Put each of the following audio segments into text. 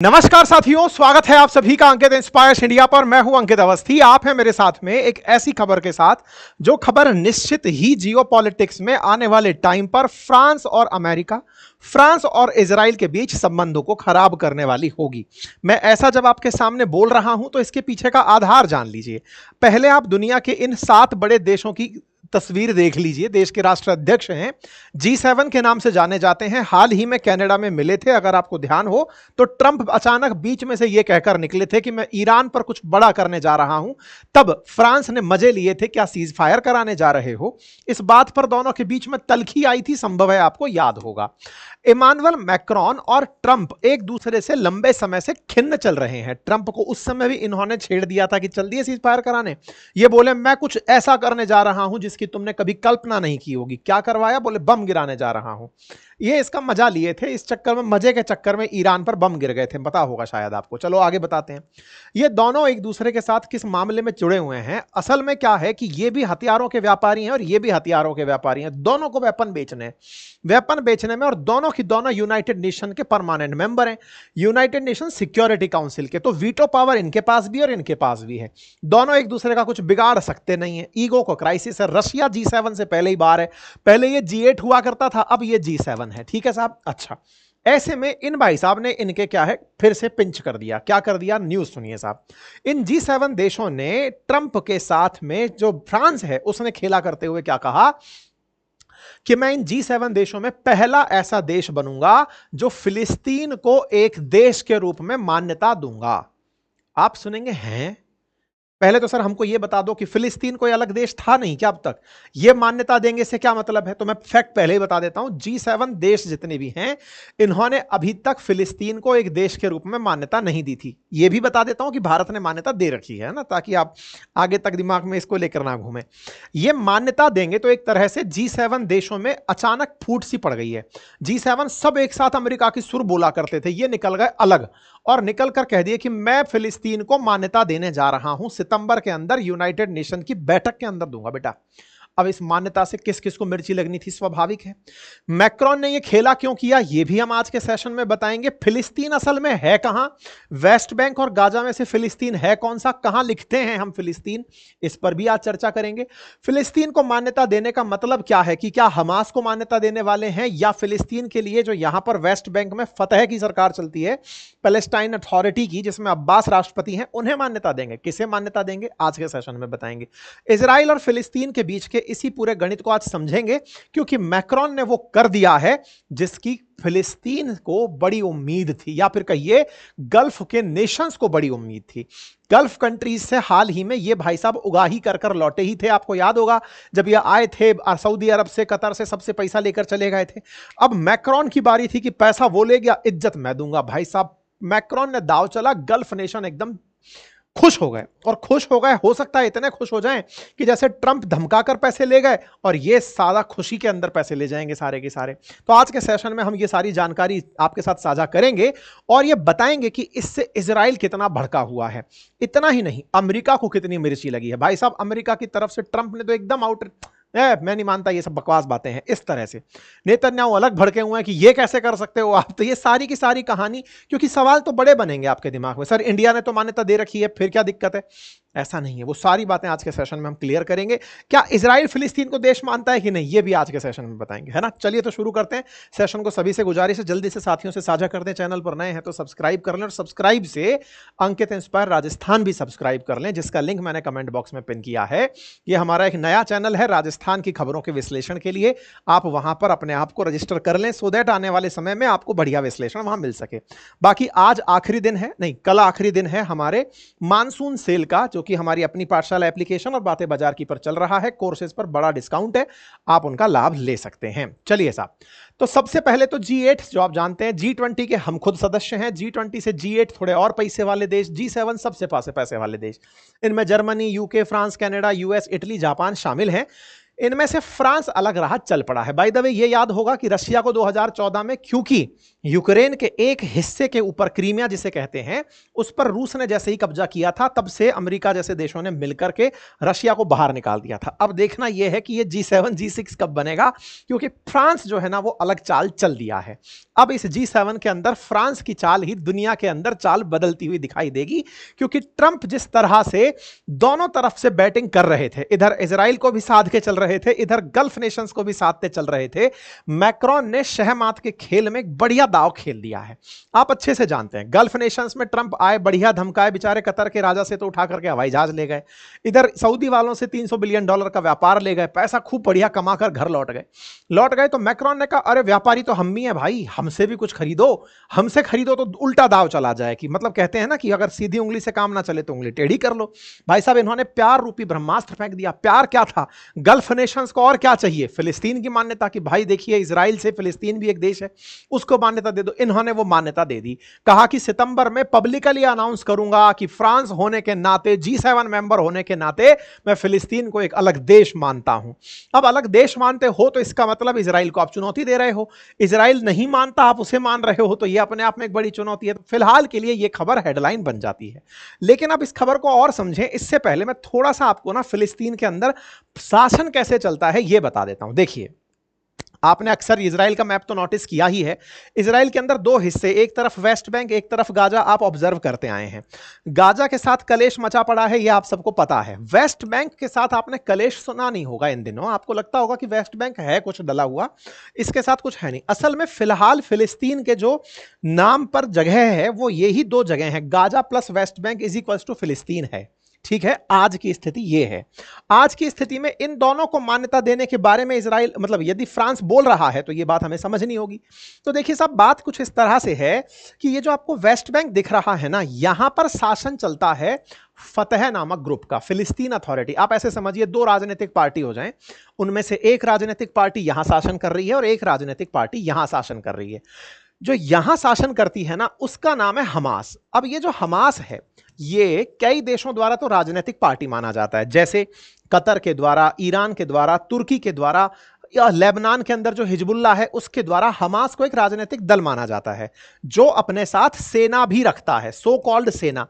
नमस्कार साथियों, स्वागत है आप सभी का अंकित इंस्पायर्स इंडिया पर। मैं हूं अंकित अवस्थी। आप हैं मेरे साथ में एक ऐसी खबर के साथ जो खबर निश्चित ही जियोपॉलिटिक्स में आने वाले टाइम पर फ्रांस और अमेरिका, फ्रांस और इजराइल के बीच संबंधों को खराब करने वाली होगी। मैं ऐसा जब आपके सामने बोल रहा हूं तो इसके पीछे का आधार जान लीजिए। पहले आप दुनिया के इन 7 बड़े देशों की तस्वीर देख लीजिए। देश के राष्ट्राध्यक्ष हैं, G7 के नाम से जाने जाते हैं। हाल ही में कनाडा में मिले थे, अगर आपको ध्यान हो तो। ट्रंप अचानक बीच में से यह कहकर निकले थे कि मैं ईरान पर कुछ बड़ा करने जा रहा हूं। तब फ्रांस ने मजे लिए थे, क्या सीज फायर कराने जा रहे हो? इस बात पर दोनों के बीच में तल्खी आई थी, संभव है आपको याद होगा। इमानुएल मैक्रोन और ट्रंप एक दूसरे से लंबे समय से खिन्न चल रहे हैं। ट्रंप को उस समय भी इन्होंने छेड़ दिया था कि चल दिए सीज फायर कराने। ये बोले मैं कुछ ऐसा करने जा रहा हूं जिसकी तुमने कभी कल्पना नहीं की होगी। क्या करवाया? बोले बम गिराने जा रहा हूं। ये इसका मजा लिए थे। इस चक्कर में, मजे के चक्कर में ईरान पर बम गिर गए थे, पता होगा शायद आपको। चलो आगे बताते हैं। ये दोनों एक दूसरे के साथ किस मामले में जुड़े हुए हैं? असल में क्या है कि ये भी हथियारों के व्यापारी हैं और ये भी हथियारों के व्यापारी हैं। दोनों को वेपन बेचने में, और दोनों की दोनों यूनाइटेड नेशन के परमानेंट मेंबर हैं, यूनाइटेड नेशन सिक्योरिटी काउंसिल के। तो वीटो पावर इनके पास भी और इनके पास भी है। दोनों एक दूसरे का कुछ बिगाड़ सकते नहीं है। ईगो को क्राइसिस है। रशिया G7 से पहले ही बाहर है। पहले ये G8 हुआ करता था, अब ये G7 है। ठीक है साहब। अच्छा, ऐसे में इन भाई साहब ने इनके क्या है, फिर से पिंच कर दिया। क्या कर दिया? न्यूज सुनिए साहब। इन G7 देशों ने ट्रंप के साथ में, जो फ्रांस है उसने खेला करते हुए क्या कहा कि मैं इन G7 देशों में पहला ऐसा देश बनूंगा जो फिलिस्तीन को एक देश के रूप में मान्यता दूंगा। आप सुनेंगे, हैं? पहले तो सर हमको यह बता दो कि फिलिस्तीन कोई अलग देश था नहीं क्या अब तक? यह मान्यता देंगे से क्या मतलब है? तो मैं फैक्ट पहले ही बता देता हूं। G7 देश जितने भी हैं, इन्होंने अभी तक फिलिस्तीन को एक देश के रूप में मान्यता नहीं दी थी। यह भी बता देता हूं कि भारत ने मान्यता दे रखी है ना, ताकि आप आगे तक दिमाग में इसको लेकर ना घूमें। यह मान्यता देंगे तो एक तरह से G7 देशों में अचानक फूट सी पड़ गई है। G7 सब एक साथ अमेरिका की सुर बोला करते थे, ये निकल गए अलग और निकल कर कह दिए कि मैं फिलिस्तीन को मान्यता देने जा रहा हूं, सितंबर के अंदर यूनाइटेड नेशन की बैठक के अंदर दूंगा बेटा। अब इस मान्यता से किस किस को मिर्ची लगनी थी? स्वाभाविक है। मैक्रोन ने यह खेला क्यों किया, यह भी हम आज के सेशन में बताएंगे। फिलिस्तीन असल में है कहां? वेस्ट बैंक और गाजा में से फिलिस्तीन है कौन सा? कहां लिखते हैं हम फिलिस्तीन? इस पर भी आज चर्चा करेंगे। फिलिस्तीन को मान्यता देने का मतलब क्या है, कि क्या हमास को मान्यता देने वाले हैं, या फिलिस्तीन के लिए जो यहां पर वेस्ट बैंक में फतह की सरकार चलती है, पैलेस्टाइन अथॉरिटी की, जिसमें अब्बास राष्ट्रपति हैं, उन्हें मान्यता देंगे? किसे मान्यता देंगे? आज के सेशन में बताएंगे। इजराइल और फिलिस्तीन के बीच के इसी पूरे गणित को आज समझेंगे, क्योंकि मैक्रोन ने वो कर दिया है जिसकी फिलिस्तीन को बड़ी उम्मीद थी, या फिर कहिए गल्फ के नेशंस को बड़ी उम्मीद थी। गल्फ कंट्रीज से हाल ही में ये भाई साहब उगाही कर कर लौटे ही थे। आपको याद होगा जब ये आए थे सऊदी अरब से, कतर से, सबसे पैसा लेकर चले गए थे। अब मैक्रोन की बारी थी कि पैसा वो ले गया, इज्जत मैं दूंगा। भाई साहब मैक्रोन ने दाव चला, गल्फ नेशन एकदम खुश हो गए। और खुश हो गए, हो सकता है इतने खुश हो जाएं कि जैसे ट्रंप धमकाकर पैसे ले गए और ये सादा खुशी के अंदर पैसे ले जाएंगे सारे के सारे। तो आज के सेशन में हम ये सारी जानकारी आपके साथ साझा करेंगे और ये बताएंगे कि इससे इजराइल कितना भड़का हुआ है। इतना ही नहीं, अमेरिका को कितनी मिर्ची लगी है। भाई साहब अमेरिका की तरफ से ट्रंप ने तो एकदम आउट, मैं नहीं मानता, ये सब बकवास बातें हैं। इस तरह से नेतन्याहू अलग भड़के हुए हैं कि ये कैसे कर सकते हो आप। तो ये सारी की सारी कहानी, क्योंकि सवाल तो बड़े बनेंगे आपके दिमाग में, सर इंडिया ने तो मान्यता दे रखी है, फिर क्या दिक्कत है? ऐसा नहीं है। वो सारी बातें आज के सेशन में हम क्लियर करेंगे। क्या इजराइल फिलिस्तीन को देश मानता है कि नहीं, ये भी आज के सेशन में बताएंगे, है ना। चलिए तो शुरू करते हैं सेशन को। सभी से गुजारिश है जल्दी से साथियों से साझा कर दें। चैनल पर नए हैं तो सब्सक्राइब कर लें, और सब्सक्राइब से अंकित इंस्पायर राजस्थान भी सब्सक्राइब कर लें, जिसका लिंक मैंने कमेंट बॉक्स में पिन किया है। ये हमारा एक नया चैनल है राजस्थान की खबरों के विश्लेषण के लिए। आप वहां पर अपने आप को रजिस्टर कर लें, सो दैट आने वाले समय में आपको बढ़िया विश्लेषण वहां मिल सके। बाकी आज आखिरी दिन है, नहीं कल आखिरी दिन है हमारे मानसून सेल का, जो कि हमारी अपनी पाठशाला एप्लीकेशन और बातें बाजार की पर चल रहा है। कोर्सेज पर बड़ा डिस्काउंट है, आप उनका लाभ ले सकते हैं। चलिए साहब, तो सबसे पहले तो G8 जो आप जानते हैं, G20 के हम खुद सदस्य हैं। G20 से G8 थोड़े और पैसे वाले देश, G7 सबसे पैसे वाले देश। इनमें Germany, UK, France, Canada, US, Italy, Japan शामिल हैं। इनमें से फ्रांस अलग रहा, चल पड़ा है। बाय द वे, ये याद होगा कि रशिया को 2014 में, क्योंकि यूक्रेन के एक हिस्से के ऊपर, क्रीमिया जिसे कहते हैं, उस पर रूस ने जैसे ही कब्जा किया था, तब से अमेरिका जैसे देशों ने मिलकर के रशिया को बाहर निकाल दिया था। अब देखना यह है कि ये G7 G6 कब बनेगा, क्योंकि फ्रांस जो है ना वो अलग चाल चल दिया है। अब इस G7 के अंदर फ्रांस की चाल ही दुनिया के अंदर चाल बदलती हुई दिखाई देगी, क्योंकि ट्रंप जिस तरह से दोनों तरफ से बैटिंग कर रहे थे, इधर इजराइल को भी साध के चल रहे थे, इधर गल्फ नेशंस को भी साधते चल रहे थे, मैक्रोन ने शहमात के खेल में एक बढ़िया दांव खेल दिया है। आप अच्छे से जानते हैं, गल्फ नेशंस में ट्रंप आए, बढ़िया धमकाए, बेचारे कतर के राजा से तो उठा करके हवाई जहाज ले गए, इधर सऊदी वालों से $300 बिलियन का व्यापार ले गए, पैसा खूब बढ़िया कमा कर घर लौट गए। तो मैक्रोन ने कहा, अरे व्यापारी तो हम ही हैं भाई, हमसे भी कुछ खरीदो, हमसे खरीदो तो उल्टा दाव चला जाए। कि मतलब कहते हैं ना कि अगर सीधी उंगली से काम ना चले तो उंगली टेढ़ी कर लो। भाई साहब, इन्होंने प्यार रूपी ब्रह्मास्त्र फेंक दिया। प्यार क्या था? गल्फ नेशंस को और क्या चाहिए? फिलिस्तीन की मान्यता, कि भाई देखिए इजराइल से फिलिस्तीन भी एक देश है, उसको मान्यता दे दो। इन्होंने वो मान्यता दे दी। कहा कि सितंबर में पब्लिकली अनाउंस करूंगा कि फ्रांस होने के नाते, G7 मेंबर होने के नाते, मैं फिलिस्तीन को एक अलग देश मानता हूं। अब अलग देश मानते हो तो इसका मतलब इजराइल को आप चुनौती दे रहे हो। इजराइल नहीं मानता, आप उसे मान रहे हो, तो यह अपने आप में एक बड़ी चुनौती है। तो फिलहाल के लिए यह खबर हेडलाइन बन जाती है। लेकिन अब इस खबर को और समझें, इससे पहले मैं थोड़ा सा आपको ना फिलिस्तीन के अंदर शासन कैसे चलता है यह बता देता हूं। देखिए, आपने अक्सर इजराइल का मैप तो नोटिस किया ही है। इजराइल के अंदर दो हिस्से, एक तरफ वेस्ट बैंक, एक तरफ गाजा, आप ऑब्जर्व करते आए हैं। गाजा के साथ कलेश मचा पड़ा है, यह आप सबको पता है। वेस्ट बैंक के साथ आपने कलेश सुना नहीं होगा इन दिनों, आपको लगता होगा कि वेस्ट बैंक है कुछ डला हुआ, इसके साथ कुछ है नहीं। असल में फिलहाल फिलिस्तीन के जो नाम पर जगह है वो यही दो जगह है, Gaza plus West Bank is equals to Palestine है। ठीक है, आज की स्थिति यह है। आज की स्थिति में इन दोनों को मान्यता देने के बारे में इजराइल, मतलब यदि फ्रांस बोल रहा है तो यह बात हमें समझनी होगी। तो देखिए साहब, बात कुछ इस तरह से है कि ये जो आपको वेस्ट बैंक दिख रहा है ना, यहां पर शासन चलता है फतह नामक ग्रुप का, फिलिस्तीन अथॉरिटी। आप ऐसे समझिए दो राजनीतिक पार्टी हो जाएं, उनमें से एक राजनीतिक पार्टी यहां शासन कर रही है और एक राजनीतिक पार्टी यहां शासन कर रही है। जो यहां शासन करती है ना, उसका नाम है हमास। अब ये जो हमास है, ये कई देशों द्वारा तो राजनीतिक पार्टी माना जाता है, जैसे कतर के द्वारा, ईरान के द्वारा, तुर्की के द्वारा, या लेबनान के अंदर जो हिजबुल्लाह है उसके द्वारा हमास को एक राजनीतिक दल माना जाता है, जो अपने साथ सेना भी रखता है, सो कॉल्ड सेना।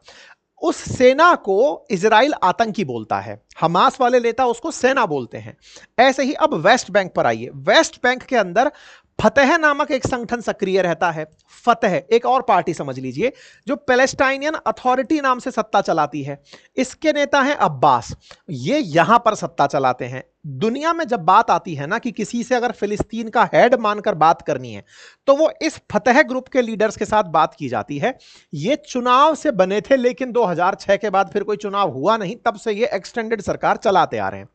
उस सेना को इजराइल आतंकी बोलता है, हमास वाले नेता उसको सेना बोलते हैं। ऐसे ही अब वेस्ट बैंक पर आइए। वेस्ट बैंक के अंदर फतह नामक एक संगठन सक्रिय रहता है। फतह एक और पार्टी समझ लीजिए, जो पैलेस्टाइनियन अथॉरिटी नाम से सत्ता चलाती है। इसके नेता हैं अब्बास, ये यहां पर सत्ता चलाते हैं। दुनिया में जब बात आती है ना कि किसी से अगर फिलिस्तीन का हेड मानकर बात करनी है, तो वो इस फतह ग्रुप के लीडर्स के साथ बात की जाती है। ये चुनाव से बने थे, लेकिन 2006 के बाद फिर कोई चुनाव हुआ नहीं, तब से ये एक्सटेंडेड सरकार चलाते आ रहे हैं।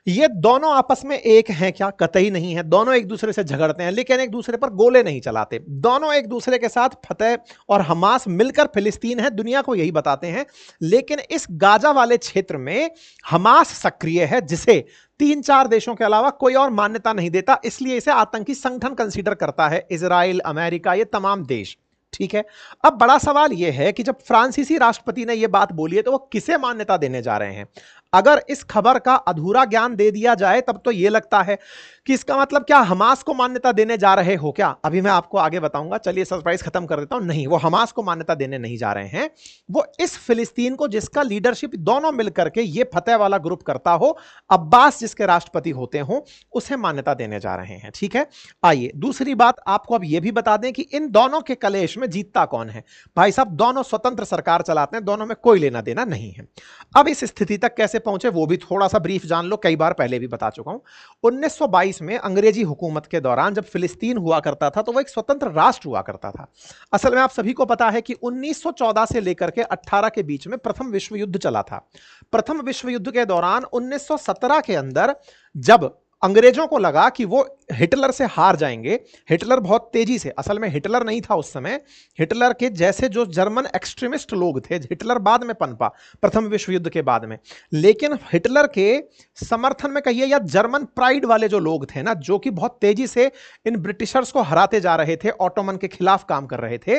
ये दोनों आपस में एक हैं क्या? कतई नहीं है। दोनों एक दूसरे से झगड़ते हैं, लेकिन एक दूसरे पर गोले नहीं चलाते। दोनों एक दूसरे के साथ फतह और हमास मिलकर फिलिस्तीन है, दुनिया को यही बताते हैं। लेकिन इस गाजा वाले क्षेत्र में हमास सक्रिय है, जिसे 3-4 देशों के अलावा कोई और मान्यता नहीं देता, इसलिए इसे आतंकी संगठन कंसीडर करता है इजराइल, अमेरिका, ये तमाम देश। ठीक है, अब बड़ा सवाल यह है कि जब फ्रांसीसी राष्ट्रपति ने यह बात बोली है, तो वो किसे मान्यता देने जा रहे हैं? अगर इस खबर का अधूरा ज्ञान दे दिया जाए तब तो यह लगता है कि इसका मतलब क्या हमास को मान्यता देने जा रहे हो क्या? अभी मैं आपको आगे बताऊंगा, चलिए सरप्राइज खत्म कर देता हूं। नहीं, वो हमास को मान्यता देने नहीं जा रहे हैं, वो इस फिलिस्तीन को, जिसका लीडरशिप दोनों मिलकर के ये फतह वाला ग्रुप करता हो, अब्बास जिसके राष्ट्रपति होते हो, उसे मान्यता देने जा रहे हैं। ठीक है, आइए दूसरी बात आपको अब यह भी बता दें कि इन दोनों के कलेश में जीतता कौन है। भाई साहब, दोनों स्वतंत्र सरकार चलाते हैं, दोनों में कोई लेना देना नहीं है। अब इस स्थिति तक कैसे पहुंचे वो भी थोड़ा सा ब्रीफ जान लो, कई बार पहले भी बता चुका हूं। 1922 में अंग्रेजी हुकूमत के दौरान जब फिलिस्तीन हुआ करता था, तो वह एक स्वतंत्र राष्ट्र हुआ करता था। असल में आप सभी को पता है कि 1914 से लेकर के 18 के बीच में प्रथम विश्व युद्ध चला था। प्रथम विश्व युद्ध के दौरान 1917 के अंदर जब अंग्रेजों को लगा कि वो हिटलर से हार जाएंगे, हिटलर बहुत तेजी से, असल में हिटलर नहीं था उस समय, हिटलर के जैसे जो जर्मन एक्सट्रीमिस्ट लोग थे, हिटलर बाद में पनपा प्रथम विश्व युद्ध के बाद में, लेकिन हिटलर के समर्थन में कहिए या जर्मन प्राइड वाले जो लोग थे ना, जो कि बहुत तेजी से इन ब्रिटिशर्स को हराते जा रहे थे, ऑटोमन के खिलाफ काम कर रहे थे,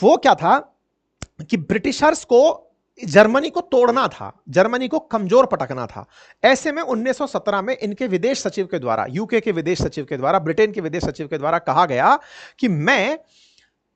वो क्या था कि ब्रिटिशर्स को जर्मनी को तोड़ना था, जर्मनी को कमजोर पटकना था। ऐसे में 1917 में इनके विदेश सचिव के द्वारा, यूके के विदेश सचिव के द्वारा, ब्रिटेन के विदेश सचिव के द्वारा कहा गया कि मैं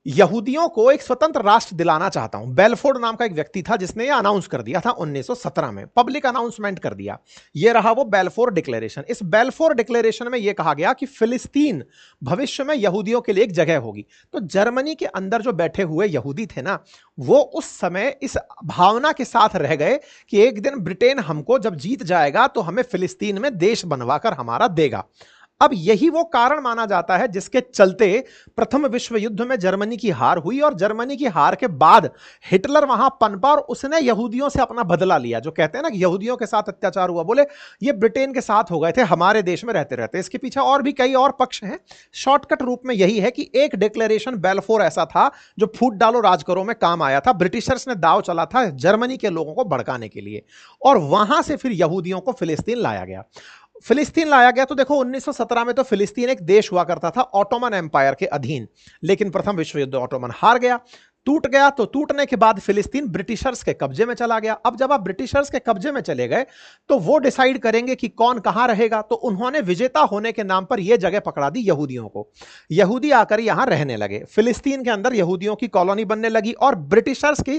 यहूदियों को एक स्वतंत्र राष्ट्र दिलाना चाहता हूं। बेलफोर्ड नाम का एक व्यक्ति था जिसने यह अनाउंस कर दिया था 1917 में, पब्लिक अनाउंसमेंट कर दिया। यह रहा वो बेलफोर डिक्लेरेशन। इस बेलफोर डिक्लेरेशन में यह कहा गया कि फिलिस्तीन भविष्य में यहूदियों के लिए एक जगह होगी। तो जर्मनी के अंदर जो बैठे हुए यहूदी थे ना, वो उस समय इस भावना के साथ रह गए कि एक दिन ब्रिटेन हमको जब जीत जाएगा तो हमें फिलिस्तीन में देश बनवाकर हमारा देगा। अब यही वो कारण माना जाता है जिसके चलते प्रथम विश्व युद्ध में जर्मनी की हार हुई, और जर्मनी की हार के बाद हिटलर वहां पनपा और उसने यहूदियों से अपना बदला लिया। जो कहते हैं ना कि यहूदियों के साथ अत्याचार हुआ, बोले ये ब्रिटेन के साथ हो गए थे हमारे देश में रहते रहते। इसके पीछे और भी कई और पक्ष हैं। शॉर्टकट रूप में यही है कि एक डिक्लेरेशन बेलफोर ऐसा था जो फूट डालो राज करो में काम आया था। ब्रिटिशर्स ने दाव चला था जर्मनी के लोगों को भड़काने के लिए, और वहां से फिर यहूदियों को फिलिस्तीन लाया गया। फिलिस्तीन लाया गया तो देखो 1917 में तो फिलिस्तीन एक देश हुआ करता था ऑटोमन एम्पायर के अधीन, लेकिन प्रथम विश्व युद्ध ऑटोमन हार गया, टूट गया। तो टूटने के बाद फिलिस्तीन ब्रिटिशर्स के कब्जे में चला गया। अब जब आप ब्रिटिशर्स के कब्जे में चले गए तो वो डिसाइड करेंगे कि कौन कहां रहेगा। तो उन्होंने विजेता होने के नाम पर यह जगह पकड़ा दी यहूदियों को। यहूदी आकर यहां रहने लगे, फिलिस्तीन के अंदर यहूदियों की कॉलोनी बनने लगी और ब्रिटिशर्स की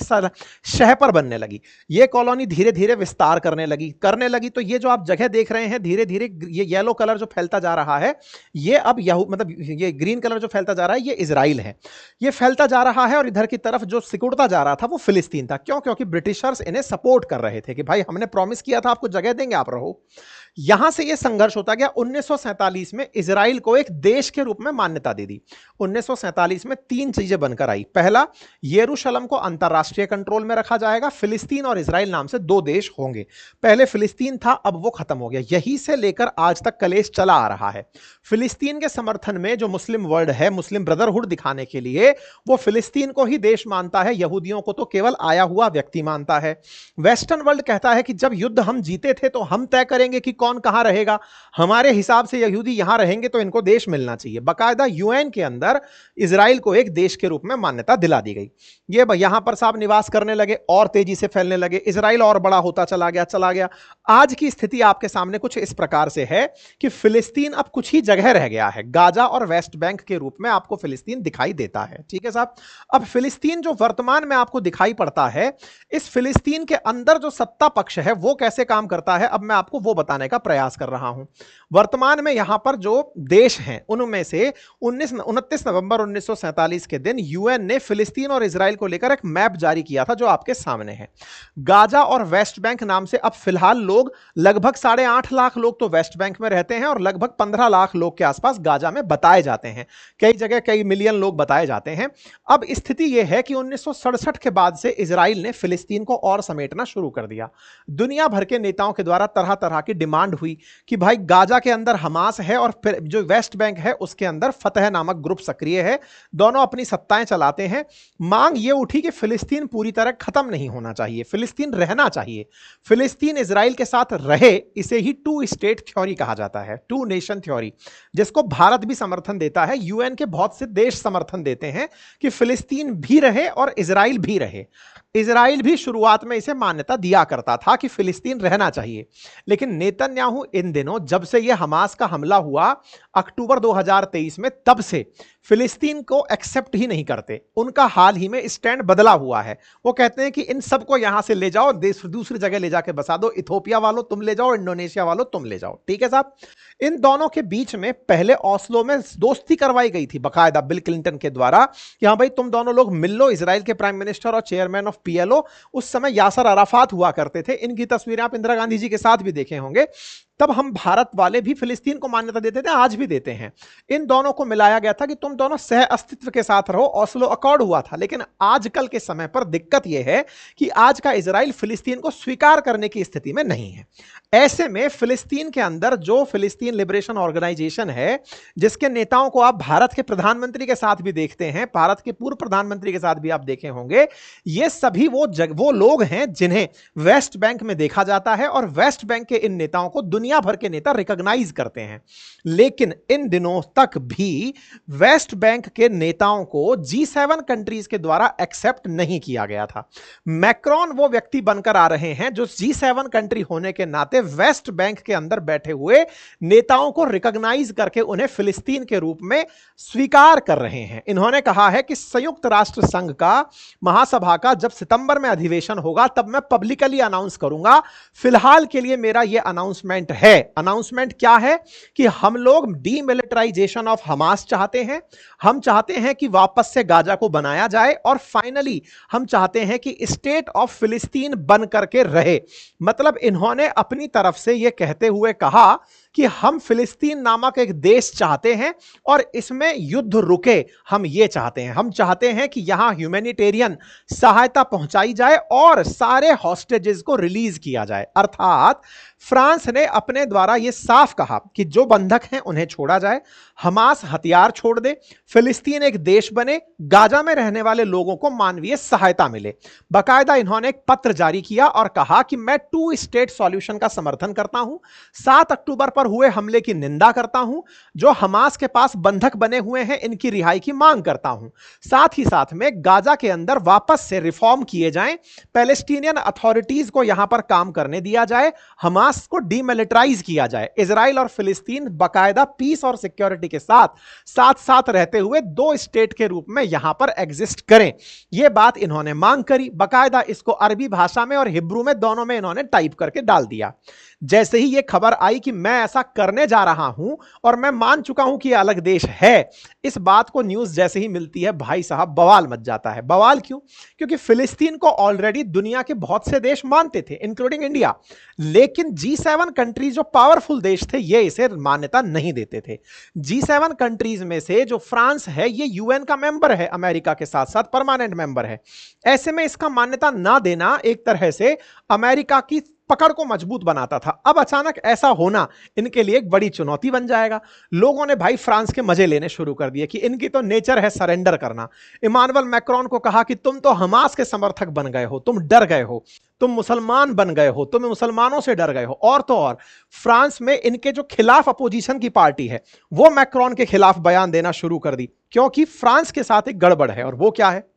शह पर बनने लगी। यह कॉलोनी धीरे धीरे विस्तार करने लगी। तो ये जो आप जगह देख रहे हैं धीरे धीरे, ये येलो कलर जो फैलता जा रहा है, ये अब मतलब ये ग्रीन कलर जो फैलता जा रहा है ये इजराइल है। ये फैलता जा रहा है और इधर की तरफ जो सिकुड़ता जा रहा था वो फिलिस्तीन था। क्यों? क्योंकि ब्रिटिशर्स इन्हें सपोर्ट कर रहे थे कि भाई हमने प्रॉमिस किया था आपको जगह देंगे, आप रहो। यहां से ये संघर्ष होता गया। 1947 में इजराइल को एक देश के रूप में मान्यता दे दी। 1947 में तीन चीजें बनकर आई। पहला, यरूशलेम को अंतरराष्ट्रीय कंट्रोल में रखा जाएगा। फिलिस्तीन और इजराइल नाम से दो देश होंगे। पहले फिलिस्तीन था, अब वो खत्म हो गया। यहीं से लेकर आज तक कलेश चला आ रहा है। फिलिस्तीन के समर्थन में जो मुस्लिम वर्ल्ड है, मुस्लिम ब्रदरहुड दिखाने के लिए वो फिलिस्तीन को ही देश मानता है, यहूदियों को तो केवल आया हुआ व्यक्ति मानता है। वेस्टर्न वर्ल्ड कहता है कि जब युद्ध हम जीते थे तो हम तय करेंगे कि कौन कहां रहेगा, हमारे हिसाब से यहूदी यहां रहेंगे तो इनको देश मिलना चाहिए। बाकायदा यूएन के अंदर इजराइल को एक देश के रूप में मान्यता दिला दी गई। ये यहां पर साहब निवास करने लगे और तेजी से फैलने लगे। इजराइल और बड़ा होता चला गया। आज की स्थिति आपके सामने कुछ इस प्रकार से है कि फिलिस्तीन अब कुछ ही जगह रह गया है। गाजा और वेस्ट बैंक के रूप में आपको फिलिस्तीन दिखाई देता है। ठीक है साहब। अब फिलिस्तीन जो वर्तमान में आपको दिखाई पड़ता है, इस फिलिस्तीन के अंदर जो सत्ता पक्ष है वो कैसे काम करता है, अब मैं आपको वो बताने का प्रयास कर रहा हूं। वर्तमान में यहां पर जो देश हैं उनमें से 29 नवंबर 1947 के दिन यूएन ने फिलिस्तीन और इजराइल को लेकर एक मैप जारी किया था जो आपके सामने है। गाजा और वेस्ट बैंक नाम से अब फिलहाल लोग लगभग 8.5 लाख लोग तो वेस्ट बैंक में रहते हैं और लगभग 15 लाख लोग के आसपास गाजा में बताए जाते हैं। कई जगह कई मिलियन लोग बताए जाते हैं। अब स्थिति यह है कि 1967 के बाद से इजराइल ने फिलिस्तीन को और समेटना शुरू कर दिया। दुनिया भर के नेताओं के द्वारा तरह तरह की डिमांड हुई कि भाई गाजा के अंदर हमास है और फिर जो वेस्ट बैंक है उसके अंदर फतह नामक ग्रुप सक्रिय है, दोनों अपनी सत्ताएं चलाते हैं। मांग यह उठी कि फिलिस्तीन पूरी तरह खत्म नहीं होना चाहिए, फिलिस्तीन रहना चाहिए, फिलिस्तीन इजराइल के साथ रहे। इसे ही टू स्टेट थ्योरी कहा जाता है, टू नेशन थ्योरी, जिसको भारत भी समर्थन देता है। यूएन के बहुत से देश समर्थन देते हैं कि फिलिस्तीन भी रहे और इजराइल भी रहे। इजराइल भी शुरुआत में इसे मान्यता दिया करता था कि फिलिस्तीन रहना चाहिए, लेकिन नेतन्याहू इन दिनों जब से यह हमास का हमला हुआ अक्टूबर 2023 में, तब से फिलिस्तीन को एक्सेप्ट ही नहीं करते। उनका हाल ही में स्टैंड बदला हुआ है। वो कहते हैं कि इन सबको यहां से ले जाओ, दूसरी जगह ले जाके बसा दो। इथोपिया वालों तुम ले जाओ, इंडोनेशिया वालों तुम ले जाओ। ठीक है साहब। इन दोनों के बीच में पहले ओस्लो में दोस्ती करवाई गई थी बकायदा बिल क्लिंटन के द्वारा कि हां भाई तुम दोनों लोग मिल लो। इजराइल के प्राइम मिनिस्टर और चेयरमैन ऑफ पीएलओ उस समय यासर अराफात हुआ करते थे। इनकी तस्वीरें आप इंदिरा गांधी जी के साथ भी देखे होंगे। तब हम भारत वाले भी फिलिस्तीन को मान्यता देते थे, आज भी देते हैं। इन दोनों को मिलाया गया था कि तुम दोनों सह अस्तित्व के साथ रहो। ओस्लो अकॉर्ड हुआ था। लेकिन आजकल के समय पर दिक्कत यह है कि आज का इजराइल फिलिस्तीन को स्वीकार करने की स्थिति में नहीं है। ऐसे में फिलिस्तीन के अंदर जो फिलिस्तीन लिबरेशन ऑर्गेनाइजेशन है, जिसके नेताओं को आप भारत के प्रधानमंत्री के साथ भी देखते हैं, भारत के पूर्व प्रधानमंत्री के साथ भी आप देखे होंगे, ये सभी वो लोग हैं जिन्हें वेस्ट बैंक में देखा जाता है और वेस्ट बैंक के इन नेताओं को दुनिया भर के नेता रिकॉग्नाइज करते हैं। लेकिन इन दिनों तक भी वेस्ट वेस्ट बैंक के नेताओं को G7 कंट्रीज के द्वारा एक्सेप्ट नहीं किया गया था। मैक्रोन वो व्यक्ति बनकर आ रहे हैं जो G7 कंट्री होने के नाते वेस्ट बैंक के अंदर बैठे हुए नेताओं को रिकॉग्नाइज करके उन्हें फिलिस्तीन के रूप में स्वीकार कर रहे हैं। इन्होंने कहा है कि संयुक्त राष्ट्र संघ का महासभा का जब सितंबर में अधिवेशन होगा तब मैं पब्लिकली अनाउंस करूंगा। फिलहाल के लिए मेरा यह अनाउंसमेंट है। अनाउंसमेंट क्या है कि हम लोग डीमिलिटराइजेशन ऑफ हमास चाहते हैं। हम चाहते हैं कि वापस से गाजा को बनाया जाए और फाइनली हम चाहते हैं कि स्टेट ऑफ फिलिस्तीन बन करके रहे। मतलब इन्होंने अपनी तरफ से यह कहते हुए कहा कि हम फिलिस्तीन नामक एक देश चाहते हैं और इसमें युद्ध रुके। हम ये चाहते हैं, हम चाहते हैं कि यहां ह्यूमैनिटेरियन सहायता पहुंचाई जाए और सारे हॉस्टेजेस को रिलीज किया जाए। अर्थात फ्रांस ने अपने द्वारा यह साफ कहा कि जो बंधक हैं उन्हें छोड़ा जाए, हमास हथियार छोड़ दे, फिलिस्तीन एक देश बने, गाजा में रहने वाले लोगों को मानवीय सहायता मिले। बाकायदा इन्होंने एक पत्र जारी किया और कहा कि मैं 2 स्टेट सॉल्यूशन का समर्थन करता हूं, 7 अक्टूबर पर हुए हमले की निंदा करता हूं, जो हमास के पास बंधक बने हुए हैं इनकी रिहाई की मांग करता हूं। साथ ही साथ में गाजा के अंदर वापस से रिफॉर्म किए जाएं, पैलेस्टीनियन अथॉरिटीज को यहां पर काम करने दिया जाए, हमास को डीमिलिटराइज किया जाए, इजराइल और फिलिस्तीन बाकायदा पीस और सिक्योरिटी के साथ साथ साथ रहते हुए 2 स्टेट के रूप में यहां पर एग्जिस्ट करें। यह बात इन्होंने मांग करी। बाकायदा इसको अरबी भाषा में और हिब्रू में दोनों में इन्होंने टाइप करके डाल दिया। जैसे ही यह खबर आई कि मैं ऐसा करने जा रहा हूं और मैं मान चुका हूं कि यह अलग देश है, इस बात को न्यूज जैसे ही मिलती है भाई साहब बवाल मच जाता है। बवाल क्यों? क्योंकि फिलिस्तीन को ऑलरेडी दुनिया के बहुत से देश मानते थे इंक्लूडिंग इंडिया, लेकिन G7 कंट्रीज जो पावरफुल देश थे ये इसे मान्यता नहीं देते थे। G7 कंट्रीज में से जो फ्रांस है ये यूएन का मेंबर है, अमेरिका के साथ साथ परमानेंट मेंबर है। ऐसे में इसका मान्यता ना देना एक तरह से अमेरिका की पकड़ को मजबूत बनाता था। अब अचानक ऐसा होना इनके लिए एक बड़ी चुनौती बन जाएगा। लोगों ने भाई फ्रांस के मजे लेने शुरू कर दिए कि इनकी तो नेचर है सरेंडर करना। इमानुएल मैक्रोन को कहा कि तुम तो हमास के समर्थक बन गए हो, तुम डर गए हो, तुम मुसलमान बन गए हो, तुम मुसलमानों से डर गए हो। और तो और फ्रांस में इनके जो खिलाफ अपोजिशन की पार्टी है वो मैक्रोन के खिलाफ बयान देना शुरू कर दी, क्योंकि फ्रांस के साथ एक गड़बड़ है। और वो क्या है?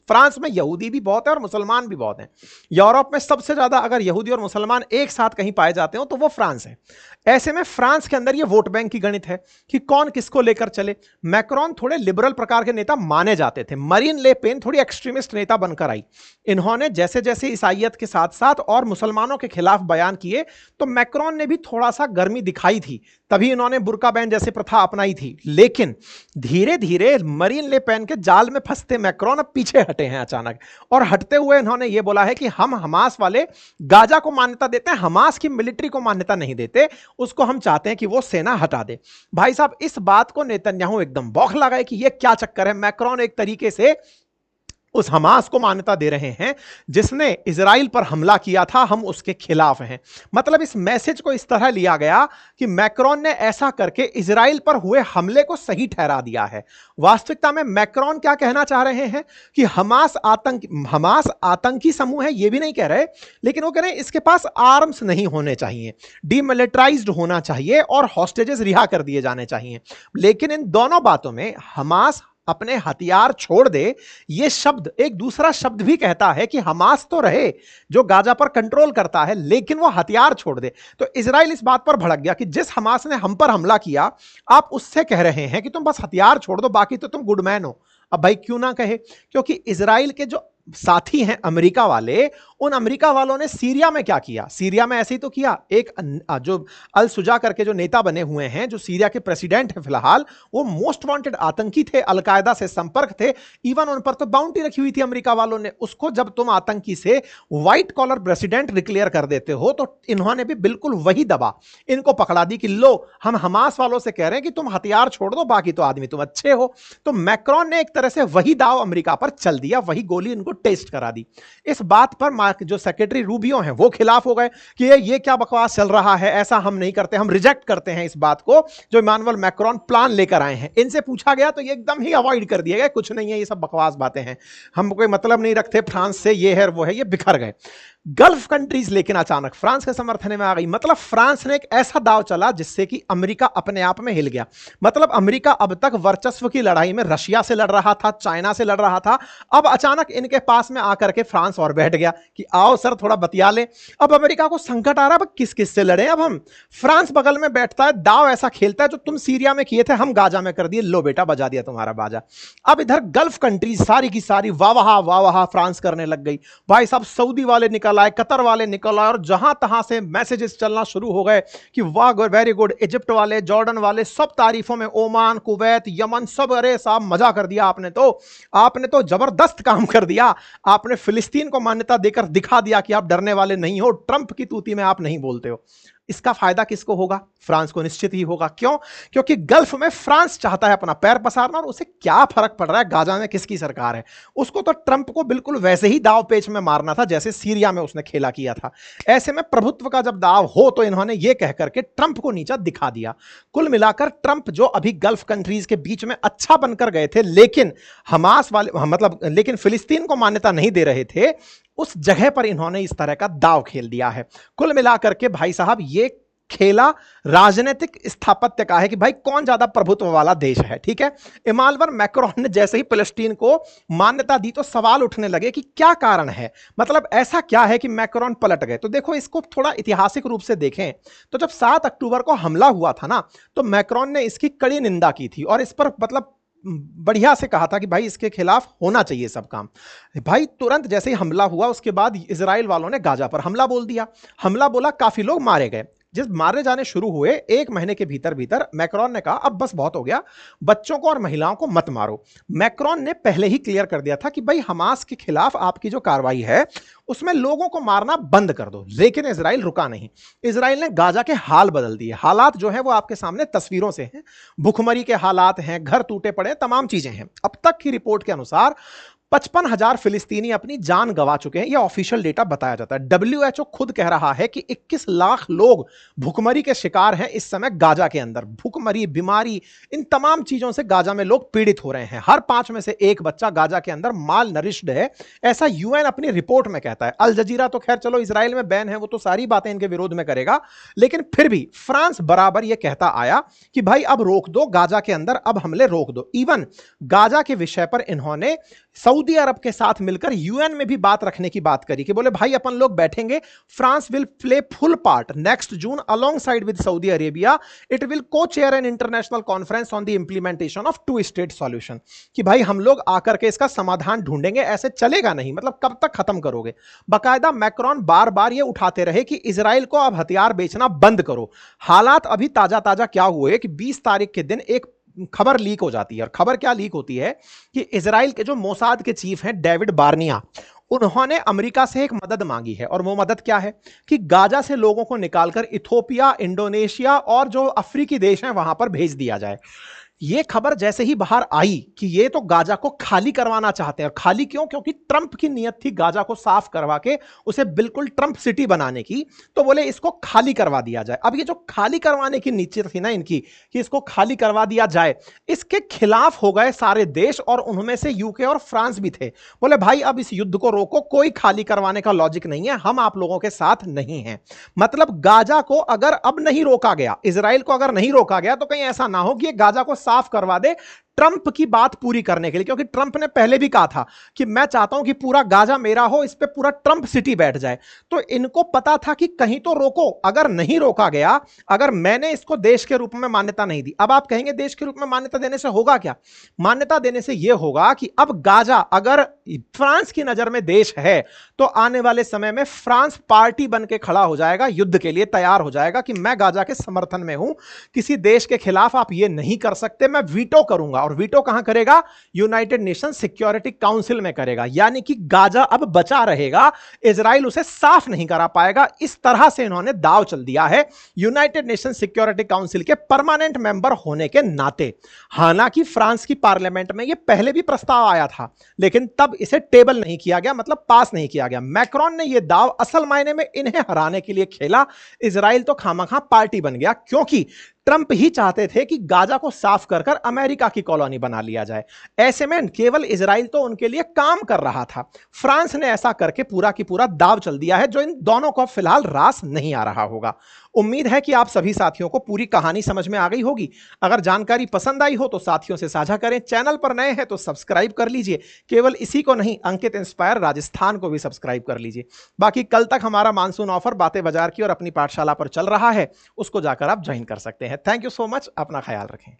फ्रांस में यहूदी भी बहुत है और मुसलमान भी बहुत हैं। यूरोप में सबसे ज्यादा अगर यहूदी और मुसलमान एक साथ कहीं पाए जाते हो तो वो फ्रांस है। ऐसे में फ्रांस के अंदर ये वोट बैंक की गणित है कि कौन किसको लेकर चले। मैक्रोन थोड़े लिबरल प्रकार के नेता माने जाते थे, मरीन ले पेन थोड़ी एक्सट्रीमिस्ट नेता बनकर आई। इन्होंने जैसे जैसे ईसाइयत के साथ साथ और मुसलमानों के खिलाफ बयान किए तो मैक्रोन ने भी थोड़ा सा गर्मी दिखाई थी, तभी इन्होंने बुर्का बैन जैसी प्रथा अपनाई थी। लेकिन धीरे धीरे मरीन ले पेन के जाल में फंसते मैक्रोन अब पीछे हटे हैं अचानक, और हटते हुए इन्होंने यह बोला है कि हम हमास वाले गाजा को मान्यता देते हैं, हमास की मिलिट्री को मान्यता नहीं देते, उसको हम चाहते हैं कि वो सेना हटा दे। भाई साहब इस बात को नेतन्याहू एकदम बौखला गए कि यह क्या चक्कर है। मैक्रोन एक तरीके से उस हमास को मान्यता दे रहे हैं जिसने इजराइल पर हमला किया था, हम उसके खिलाफ हैं। मतलब इस मैसेज को इस तरह लिया गया कि मैक्रोन ने ऐसा करके इजराइल पर हुए हमले को सही ठहरा दिया है। वास्तविकता में मैक्रोन क्या कहना चाह रहे हैं कि हमास आतंकी समूह है, ये भी नहीं कह रहे, लेकिन वो कह रहे हैं इसके पास आर्म्स नहीं होने चाहिए, डीमिलिटराइज्ड होना चाहिए और हॉस्टेजेस रिहा कर दिए जाने चाहिए। लेकिन इन दोनों बातों में हमास अपने हथियार छोड़ दे, यह शब्द एक दूसरा शब्द भी कहता है कि हमास तो रहे जो गाजा पर कंट्रोल करता है, लेकिन वो हथियार छोड़ दे। तो इजराइल इस बात पर भड़क गया कि जिस हमास ने हम पर हमला किया आप उससे कह रहे हैं कि तुम बस हथियार छोड़ दो, बाकी तो तुम गुडमैन हो। अब भाई क्यों ना कहे, क्योंकि इजराइल के जो साथी हैं अमेरिका वाले, उन अमेरिका वालों ने सीरिया में क्या किया? सीरिया में ऐसे ही तो किया। एक जो अल सुजा करके जो नेता बने हुए हैं, जो सीरिया के प्रेसिडेंट हैं फिलहाल, वो मोस्ट वांटेड आतंकी थे, अलकायदा से संपर्क थे, इवन उन पर तो बाउंटी रखी हुई थी अमेरिका वालों ने। उसको जब तुम आतंकी से व्हाइट कॉलर प्रेसिडेंट डिक्लेयर कर देते हो तो इन्होंने भी बिल्कुल वही दबा इनको पकड़ा दी कि लो हम हमास वालों से कह रहे हैं कि तुम हथियार छोड़ दो, बाकी तो आदमी तुम अच्छे हो। तो मैक्रोन ने एक तरह से वही दाव अमेरिका पर चल दिया, वही गोली इनको टेस्ट करा दी। इस बात पर जो सेक्रेटरी रूबियो हैं वो खिलाफ हो गए कि ये क्या बकवास चल रहा है, ऐसा हम नहीं करते, हम रिजेक्ट करते हैं इस बात को जो इमानुएल मैक्रोन प्लान लेकर आए हैं। इनसे पूछा गया तो ये एकदम ही अवॉइड कर दिया गया, कुछ नहीं है, ये सब बकवास बातें हैं, हम कोई मतलब नहीं रखते फ्रांस से, ये है वो है, ये बिखर गए। गल्फ कंट्रीज लेकिन अचानक फ्रांस के समर्थन में आ गई। मतलब फ्रांस ने एक ऐसा दाव चला जिससे कि अमेरिका अपने आप में हिल गया। मतलब अमेरिका अब तक वर्चस्व की लड़ाई में रशिया से लड़ रहा था, चाइना से लड़ रहा था, अब अचानक इनके पास में आकर के फ्रांस और बैठ गया कि आओ सर थोड़ा बतिया ले। अब अमेरिका को संकट आ रहा है, अब किस किस से लड़े। अब हम फ्रांस बगल में बैठता है, दाव ऐसा खेलता है जो तुम सीरिया में किए थे हम गाजा में कर दिए, लो बेटा बजा दिया तुम्हारा बाजा। अब इधर गल्फ कंट्रीज सारी की सारी वाह वाह फ्रांस करने लग गई। भाई साहब सऊदी वाले निकल आए, कतर वाले निकल आए, और जहां तहां से मैसेजेस चलना शुरू हो गए कि वाह वेरी गुड। इजिप्ट वाले, जॉर्डन वाले सब तारीफों में, ओमान, कुवैत, यमन सब, अरे साहब मजा कर दिया आपने तो जबरदस्त काम कर दिया। आपने फिलिस्तीन को मान्यता देकर दिखा दिया कि आप डरने वाले नहीं हो, ट्रंप की तूती में आप नहीं बोलते हो। इसका फायदा किसको होगा? फ्रांस को निश्चित ही होगा। क्यों? क्योंकि गल्फ में फ्रांस चाहता है अपना पैर पसारना, और उसे क्या फर्क पड़ रहा है गाजा में किसकी सरकार है। उसको तो ट्रंप को बिल्कुल वैसे ही दाव पेच में मारना था जैसे सीरिया में उसने खेला किया था। ऐसे में प्रभुत्व का जब दाव हो तो इन्होंने यह कह करके ट्रंप को नीचा दिखा दिया। कुल मिलाकर ट्रंप जो अभी गल्फ कंट्रीज के बीच में अच्छा बनकर गए थे, लेकिन हमास वाले लेकिन फिलिस्तीन को मान्यता नहीं दे रहे थे, उस जगह पर इन्होंने इस तरह का दाव खेल दिया है। कुल मिलाकर के भाई साहब ये खेला राजनीतिक स्थापत्य का है कि भाई कौन ज्यादा प्रभुत्व वाला देश है। ठीक है, इमानुएल मैक्रोन ने जैसे ही फिलिस्तीन को मान्यता दी तो सवाल उठने लगे कि क्या कारण है, मतलब ऐसा क्या है कि मैक्रोन पलट गए। तो देखो इसको थोड़ा ऐतिहासिक रूप से देखें तो जब 7 अक्टूबर को हमला हुआ था ना, तो मैक्रोन ने इसकी कड़ी निंदा की थी और इस पर मतलब बढ़िया से कहा था कि भाई इसके खिलाफ होना चाहिए सब काम। भाई तुरंत जैसे ही हमला हुआ उसके बाद इजराइल वालों ने गाजा पर हमला बोल दिया। हमला बोला, काफी लोग मारे गए। जिस मारे जाने शुरू हुए 1 महीने के भीतर भीतर मैक्रोन ने कहा अब बस बहुत हो गया, बच्चों को और महिलाओं को मत मारो। मैक्रोन ने पहले ही क्लियर कर दिया था कि भाई हमास के खिलाफ आपकी जो कार्रवाई है उसमें लोगों को मारना बंद कर दो, लेकिन इजराइल रुका नहीं। इजराइल ने गाजा के हाल बदल दिए। हालात जो है वो आपके सामने तस्वीरों से हैं, भुखमरी के हालात हैं, घर टूटे पड़े, तमाम चीजें हैं। अब तक की रिपोर्ट के अनुसार 55,000 फिलिस्तीनी अपनी जान गंवा चुके हैं, यह ऑफिशियल डेटा बताया जाता है। WHO खुद कह रहा है कि 21 लाख लोग भुखमरी के शिकार हैं इस समय गाजा के अंदर। भुखमरी, बीमारी, इन तमाम चीजों से गाजा में लोग पीड़ित हो रहे हैं। हर 5 में से 1 बच्चा गाजा के अंदर माल नरिश्ड है, ऐसा UN अपनी रिपोर्ट में कहता है। अल जजीरा तो खैर चलो इजराइल में बैन है, वो तो सारी बातें इनके विरोध में करेगा, लेकिन फिर भी फ्रांस बराबर यह कहता आया कि भाई अब रोक दो गाजा के अंदर, अब हमले रोक दो। इवन गाजा के विषय पर इन्होंने सऊदी अरब के साथ मिलकर UN में भी बात रखने की बात करी कि बोले भाई अपन लोग बैठेंगे, France will play full part next June alongside with Saudi Arabia, it will co chair an international conference on the implementation of 2 state solution. कि भाई हम लोग आकर के इसका समाधान ढूंढेंगे, ऐसे चलेगा नहीं, मतलब कब तक खत्म करोगे। बाकायदा मैक्रोन बार बार ये उठाते रहे कि इजराइल को अब हथियार बेचना बंद करो। हालात अभी ताजा ताजा क्या हुए कि 20 तारीख के दिन एक खबर लीक हो जाती है, और खबर क्या लीक होती है कि इजराइल के जो मोसाद के चीफ हैं डेविड बार्निया, उन्होंने अमेरिका से एक मदद मांगी है। और वो मदद क्या है कि गाजा से लोगों को निकालकर इथोपिया, इंडोनेशिया और जो अफ्रीकी देश हैं वहां पर भेज दिया जाए। ये खबर जैसे ही बाहर आई कि ये तो गाजा को खाली करवाना चाहते हैं। और खाली क्यों? क्योंकि ट्रंप की नीयत थी गाजा को साफ करवा के उसे बिल्कुल ट्रंप सिटी बनाने की, तो बोले इसको खाली करवा दिया जाए। अब ये जो खाली करवाने की नीयत थी ना इनकी कि इसको खाली करवा दिया जाए, इसके खिलाफ हो गए सारे देश, और उनमें से यूके और फ्रांस भी थे। बोले भाई अब इस युद्ध को रोको, कोई खाली करवाने का लॉजिक नहीं है, हम आप लोगों के साथ नहीं हैं। मतलब गाजा को अगर अब नहीं रोका गया, इजराइल को अगर नहीं रोका गया, तो कहीं ऐसा ना हो कि ये गाजा को साफ करवा दे ट्रंप की बात पूरी करने के लिए। क्योंकि ट्रंप ने पहले भी कहा था कि मैं चाहता हूं कि पूरा गाजा मेरा हो, इस पे पूरा ट्रंप सिटी बैठ जाए। तो इनको पता था कि कहीं तो रोको, अगर नहीं रोका गया, अगर मैंने इसको देश के रूप में मान्यता नहीं दी। अब आप कहेंगे देश के रूप में मान्यता देने से होगा क्या? मान्यता देने से यह होगा कि अब गाजा अगर फ्रांस की नजर में देश है, तो आने वाले समय में फ्रांस पार्टी बन के खड़ा हो जाएगा, युद्ध के लिए तैयार हो जाएगा कि मैं गाजा के समर्थन में हूं, किसी देश के खिलाफ आप ये नहीं कर सकते, मैं वीटो करूंगा। और वीटो कहां करेगा? यूनाइटेड नेशन सिक्योरिटी काउंसिल में करेगा। यानी कि गाजा अब बचा रहेगा, इजराइल उसे साफ नहीं करा पाएगा। इस तरह से इन्होंने दांव चल दिया है यूनाइटेड नेशन सिक्योरिटी काउंसिल के परमानेंट मेंबर होने के नाते। हालांकि फ्रांस की पार्लियामेंट में यह पहले भी प्रस्ताव आया था, लेकिन तब इसे टेबल नहीं किया गया, मतलब पास नहीं किया गया। मैक्रोन ने यह दांव असल मायने में इन्हें हराने के लिए खेला। इजराइल तो खामखा पार्टी बन गया, क्योंकि ट्रंप ही चाहते थे कि गाजा को साफ कर कर अमेरिका की कॉलोनी बना लिया जाए। ऐसे में केवल इजराइल तो उनके लिए काम कर रहा था। फ्रांस ने ऐसा करके पूरा की पूरा दाव चल दिया है, जो इन दोनों को फिलहाल रास नहीं आ रहा होगा। उम्मीद है कि आप सभी साथियों को पूरी कहानी समझ में आ गई होगी। अगर जानकारी पसंद आई हो तो साथियों से साझा करें। चैनल पर नए हैं तो सब्सक्राइब कर लीजिए। केवल इसी को नहीं, अंकित इंस्पायर राजस्थान को भी सब्सक्राइब कर लीजिए। बाकी कल तक हमारा मानसून ऑफर बातें बाजार की और अपनी पाठशाला पर चल रहा है, उसको जाकर आप ज्वाइन कर सकते हैं। Thank you so much. अपना ख्याल रखें।